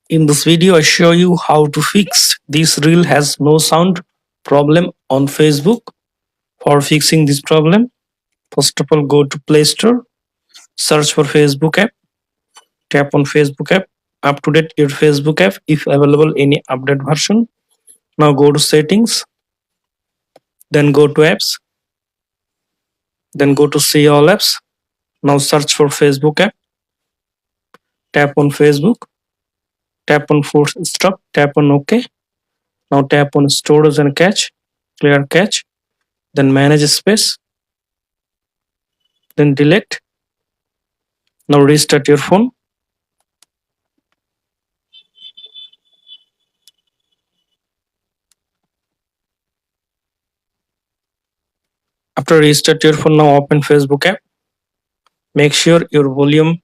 In this video, I show you how to fix this reel has no sound problem on Facebook. For fixing this problem, first of all, go to Play Store, search for Facebook app, tap on Facebook app, update your Facebook app if available any update version. Now go to settings, then go to apps, then go to see all apps. Now search for Facebook app, tap on Facebook, tap on force stop, tap on OK. Now tap on storage and cache, clear cache, then manage space, then delete. Now restart your phone. After restart your phone, now open Facebook app. Make sure your volume